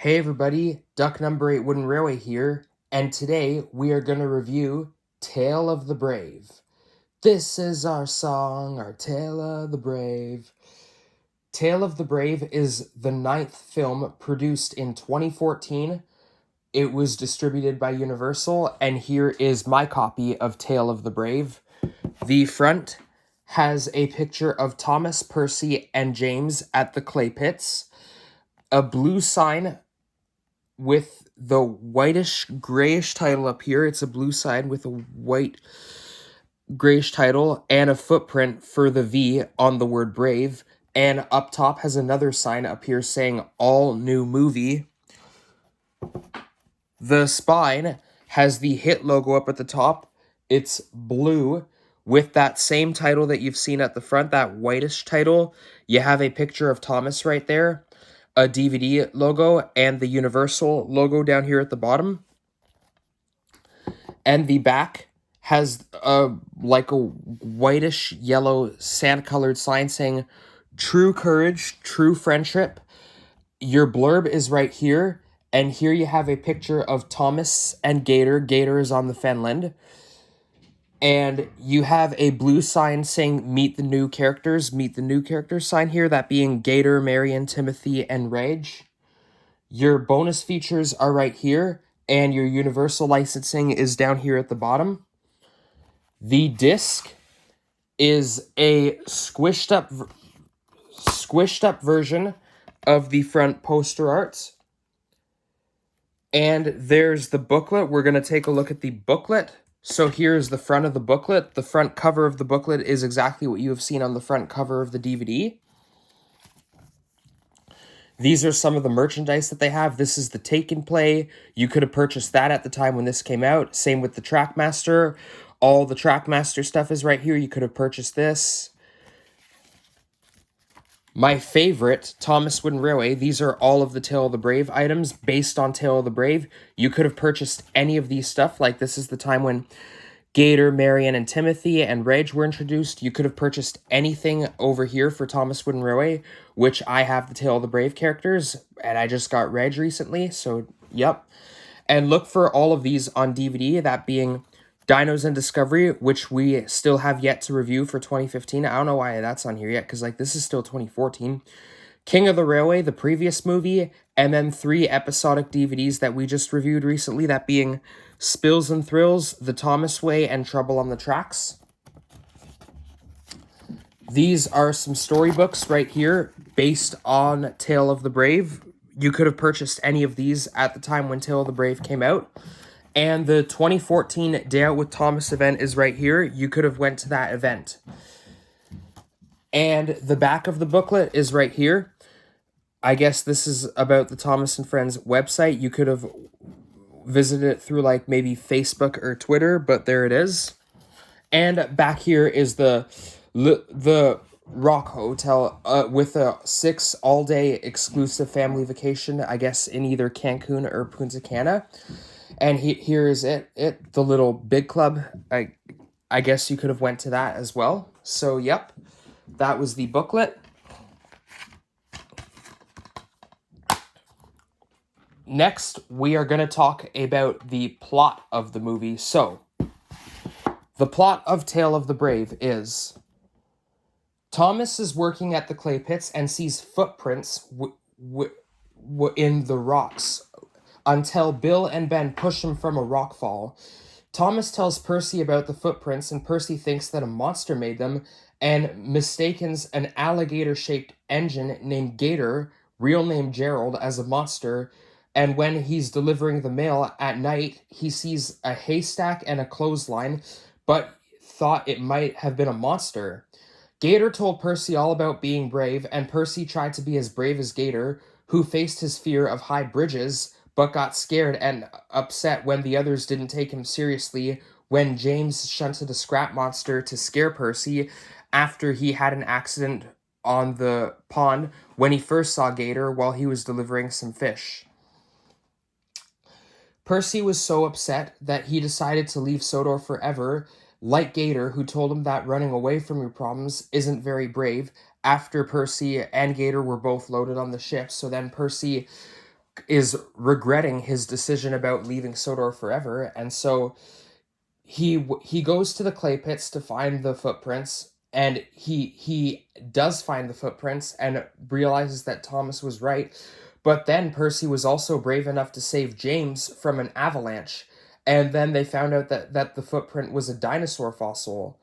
Hey everybody, Duck Number 8 Wooden Railway here, and today we are going to review Tale of the Brave. This is our song, our Tale of the Brave. Tale of the Brave is the 9th film produced in 2014. It was distributed by Universal, and here is my copy of Tale of the Brave. The front has a picture of Thomas, Percy, and James at the clay pits, a blue sign with the whitish grayish title up here. It's a blue sign with a white grayish title and a footprint for the V on the word Brave. And up top has another sign up here saying all new movie. The spine has the hit logo up at the top. It's blue with that same title that you've seen at the front, that whitish title. You have a picture of Thomas right there, a DVD logo, and the Universal logo down here at the bottom. And the back has like a whitish yellow sand colored sign saying true courage, true friendship. Your blurb is right here, and here you have a picture of Thomas and Gator. Gator is on the Fenland. And you have a blue sign saying meet the new characters. Meet the new characters sign here, that being Gator, Marion, Timothy, and Rage. Your bonus features are right here, and your Universal licensing is down here at the bottom. The disc is a squished up version of the front poster art. And there's the booklet. We're going to take a look at the booklet. So here's the front of the booklet. The front cover of the booklet is exactly what you have seen on the front cover of the DVD. These are some of the merchandise that they have. This is the Take and Play. You could have purchased that at the time when this came out. Same with the Trackmaster. All the Trackmaster stuff is right here. You could have purchased this. My favorite, Thomas Wooden Railway. These are all of the Tale of the Brave items based on Tale of the Brave. You could have purchased any of these stuff. Like this is the time when Gator, Marion, and Timothy and Reg were introduced. You could have purchased anything over here for Thomas Wooden Railway, which I have the Tale of the Brave characters, and I just got Reg recently, so yep. And look for all of these on DVD, that being Dinos and Discovery, which we still have yet to review for 2015. I don't know why that's on here yet, because like this is still 2014. King of the Railway, the previous movie, and then 3 episodic DVDs that we just reviewed recently, that being Spills and Thrills, The Thomas Way, and Trouble on the Tracks. These are some storybooks right here based on Tale of the Brave. You could have purchased any of these at the time when Tale of the Brave came out. And the 2014 Day Out with Thomas event is right here. You could have went to that event. And the back of the booklet is right here. I guess this is about the Thomas and Friends website. You could have visited it through like maybe Facebook or Twitter, but there it is. And back here is the Rock Hotel with a 6 all-day exclusive family vacation, I guess in either Cancun or Punta Cana. And here is it, the little big club. I guess you could have went to that as well. So, yep, that was the booklet. Next, we are going to talk about the plot of the movie. So, the plot of Tale of the Brave is Thomas is working at the clay pits and sees footprints in the rocks until Bill and Ben push him from a rock fall. Thomas tells Percy about the footprints, and Percy thinks that a monster made them and mistakes an alligator-shaped engine named Gator, real name Gerald, as a monster. And when he's delivering the mail at night, he sees a haystack and a clothesline, but thought it might have been a monster. Gator told Percy all about being brave, and Percy tried to be as brave as Gator, who faced his fear of high bridges, but got scared and upset when the others didn't take him seriously when James shunted a scrap monster to scare Percy after he had an accident on the pond when he first saw Gator while he was delivering some fish. Percy was so upset that he decided to leave Sodor forever, like Gator, who told him that running away from your problems isn't very brave, after Percy and Gator were both loaded on the ship. So then Percy is regretting his decision about leaving Sodor forever, and so he goes to the clay pits to find the footprints, and he does find the footprints and realizes that Thomas was right. But then Percy was also brave enough to save James from an avalanche, and then they found out that the footprint was a dinosaur fossil.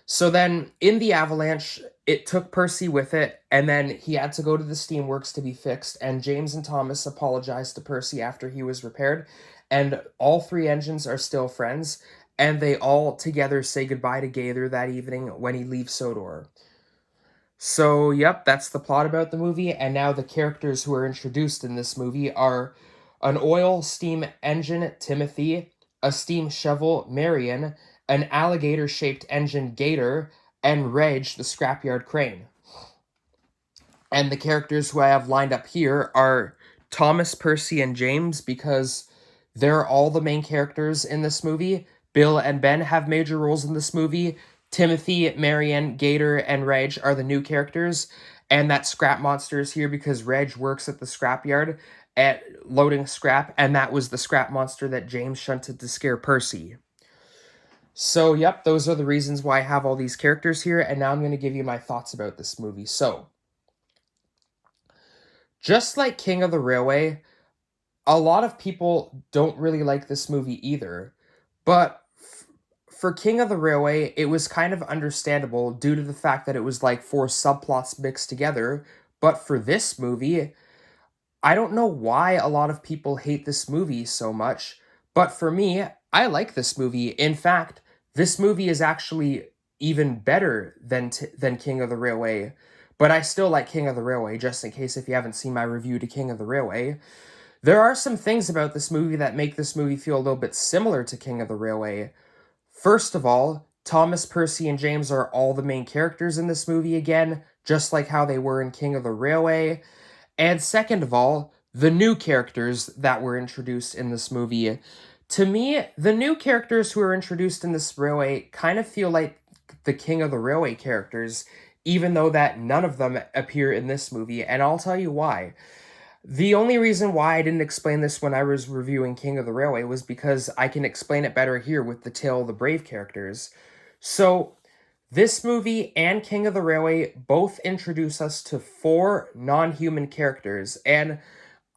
So then in the avalanche, it took Percy with it, and then he had to go to the steamworks to be fixed, and James and Thomas apologized to Percy after he was repaired, and all three engines are still friends, and they all together say goodbye to Gaither that evening when he leaves Sodor. So, yep, that's the plot about the movie, and now the characters who are introduced in this movie are an oil steam engine, Timothy, a steam shovel, Marion, an alligator-shaped engine, Gator, and Reg, the scrapyard crane. And the characters who I have lined up here are Thomas, Percy, and James, because they're all the main characters in this movie. Bill and Ben have major roles in this movie. Timothy, Marion, Gator, and Reg are the new characters. And that scrap monster is here because Reg works at the scrapyard at loading scrap, and that was the scrap monster that James shunted to scare Percy. So, yep, those are the reasons why I have all these characters here, and now I'm going to give you my thoughts about this movie. So, just like King of the Railway, a lot of people don't really like this movie either. But for King of the Railway, it was kind of understandable due to the fact that it was like four subplots mixed together. But for this movie, I don't know why a lot of people hate this movie so much. But for me, I like this movie. In fact, this movie is actually even better than King of the Railway. But I still like King of the Railway, just in case if you haven't seen my review to King of the Railway. There are some things about this movie that make this movie feel a little bit similar to King of the Railway. First of all, Thomas, Percy, and James are all the main characters in this movie again, just like how they were in King of the Railway. And second of all, the new characters that were introduced in this movie. To me, the new characters who are introduced in this railway kind of feel like the King of the Railway characters, even though that none of them appear in this movie, and I'll tell you why. The only reason why I didn't explain this when I was reviewing King of the Railway was because I can explain it better here with the Tale of the Brave characters. So, this movie and King of the Railway both introduce us to four non-human characters, and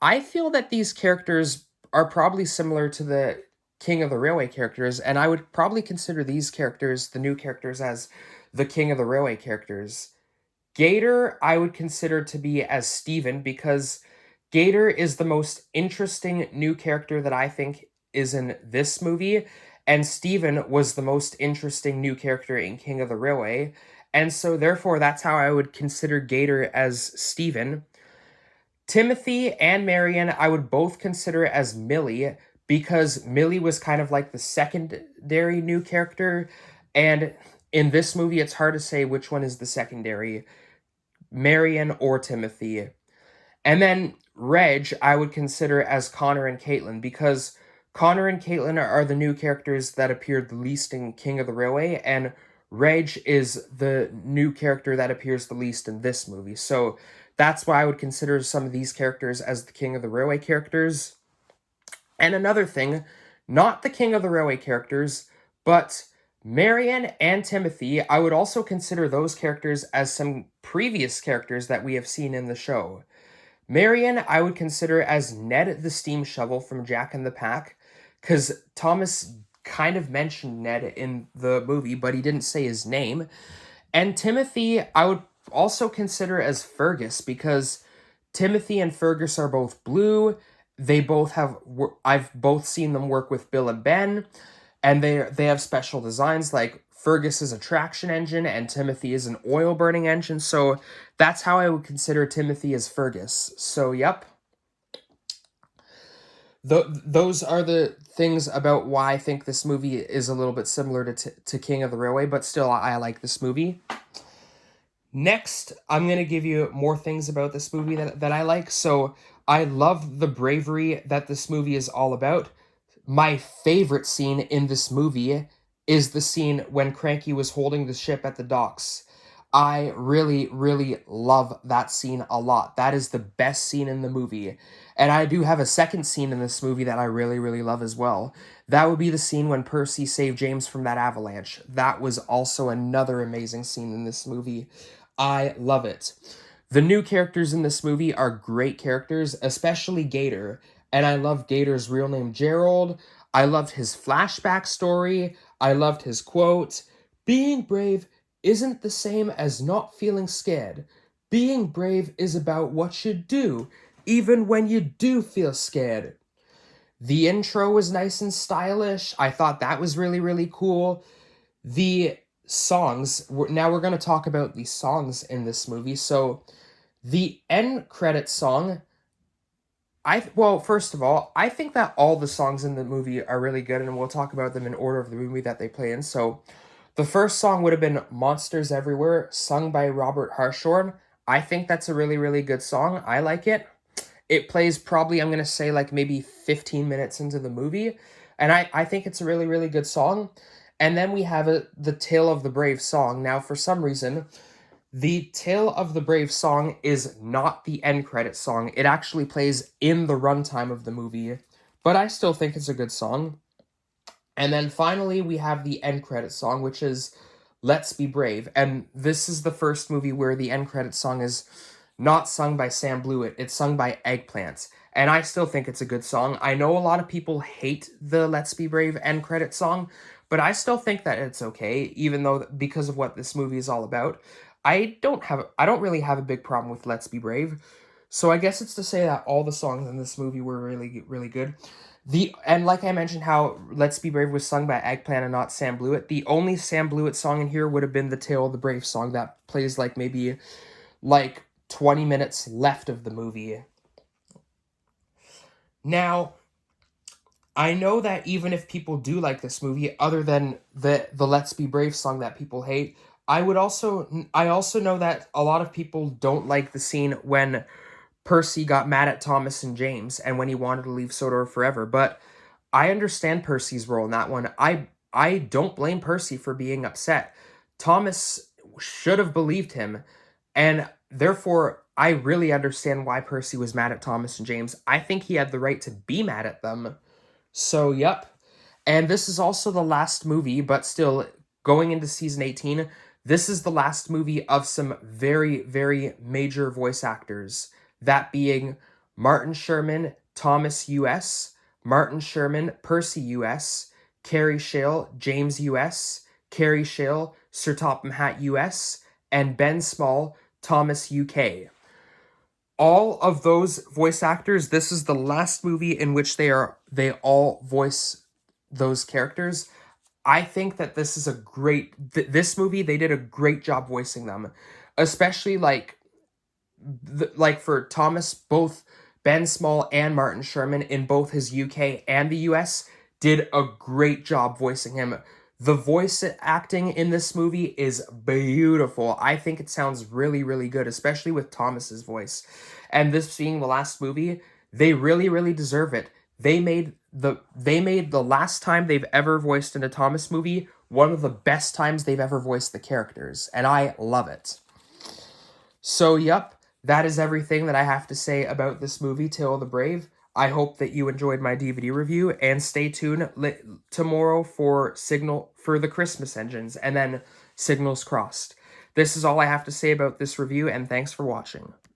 I feel that these characters are probably similar to the King of the Railway characters, and I would probably consider these characters, the new characters, as the King of the Railway characters. Gator, I would consider to be as Stephen, because Gator is the most interesting new character that I think is in this movie, and Stephen was the most interesting new character in King of the Railway, and so therefore that's how I would consider Gator as Stephen. Timothy and Marion, I would both consider as Millie, because Millie was kind of like the secondary new character, and in this movie it's hard to say which one is the secondary, Marion or Timothy. And then Reg, I would consider as Connor and Caitlin, because Connor and Caitlin are the new characters that appeared the least in King of the Railway, and Reg is the new character that appears the least in this movie. So that's why I would consider some of these characters as the King of the Railway characters. And another thing, not the King of the Railway characters, but Marion and Timothy, I would also consider those characters as some previous characters that we have seen in the show. Marion, I would consider as Ned the Steam Shovel from Jack and the Pack, because Thomas kind of mentioned Ned in the movie, but he didn't say his name. And Timothy, I would also consider as Fergus, because Timothy and Fergus are both blue. They both have, I've both seen them work with Bill and Ben, and they have special designs, like Fergus is a traction engine and Timothy is an oil burning engine, so that's how I would consider Timothy as Fergus. So, yep. Those are the things about why I think this movie is a little bit similar to King of the Railway, but still, I like this movie. Next, I'm going to give you more things about this movie that I like. So, I love the bravery that this movie is all about. My favorite scene in this movie is the scene when Cranky was holding the ship at the docks. I really, really love that scene a lot. That is the best scene in the movie. And I do have a second scene in this movie that I really, really love as well. That would be the scene when Percy saved James from that avalanche. That was also another amazing scene in this movie. I love it. The new characters in this movie are great characters, especially Gator. And I love Gator's real name, Gerald. I loved his flashback story. I loved his quote, "Being brave isn't the same as not feeling scared. Being brave is about what you do, even when you do feel scared." The intro was nice and stylish. I thought that was really, really cool. The songs, now we're going to talk about the songs in this movie. So, the end credit song, well, first of all, I think that all the songs in the movie are really good, and we'll talk about them in order of the movie that they play in. So, the first song would have been Monsters Everywhere, sung by Robert Hartshorn. I think that's a really, really good song. I like it. It plays probably, I'm going to say, like maybe 15 minutes into the movie. And I think it's a really, really good song. And then we have the Tale of the Brave song. Now, for some reason, the Tale of the Brave song is not the end credit song. It actually plays in the runtime of the movie. But I still think it's a good song. And then finally, we have the end credit song, which is Let's Be Brave. And this is the first movie where the end credit song is not sung by Sam Blewett, it's sung by Eggplant. And I still think it's a good song. I know a lot of people hate the Let's Be Brave end credit song, but I still think that it's okay, even though because of what this movie is all about. I don't really have a big problem with Let's Be Brave. So I guess it's to say that all the songs in this movie were really, really good. And like I mentioned, how Let's Be Brave was sung by Eggplant and not Sam Blewett. The only Sam Blewett song in here would have been the Tale of the Brave song that plays like maybe like 20 minutes left of the movie. Now, I know that even if people do like this movie, other than the Let's Be Brave song that people hate, I also know that a lot of people don't like the scene when Percy got mad at Thomas and James and when he wanted to leave Sodor forever. But I understand Percy's role in that one. I don't blame Percy for being upset. Thomas should have believed him, and therefore I really understand why Percy was mad at Thomas and James. I think he had the right to be mad at them. So, yep. And this is also the last movie, but still, going into season 18, this is the last movie of some very, very major voice actors. That being Martin Sherman, Thomas U.S., Martin Sherman, Percy U.S., Carrie Shale, James U.S., Carrie Shale, Sir Topham Hatt U.S., and Ben Small, Thomas U.K. All of those voice actors, this is the last movie in which they all voice those characters. I think that this is this movie, they did a great job voicing them, especially like for Thomas, both Ben Small and Martin Sherman in both his UK and the US did a great job voicing him. The voice acting in this movie is beautiful. I think it sounds really, really good, especially with Thomas's voice. And this being the last movie, they really, really deserve it. They made the last time they've ever voiced in a Thomas movie one of the best times they've ever voiced the characters, and I love it. So, yep, that is everything that I have to say about this movie, Tale of the Brave. I hope that you enjoyed my DVD review, and stay tuned tomorrow for the Christmas engines, and then Signals Crossed. This is all I have to say about this review, and thanks for watching.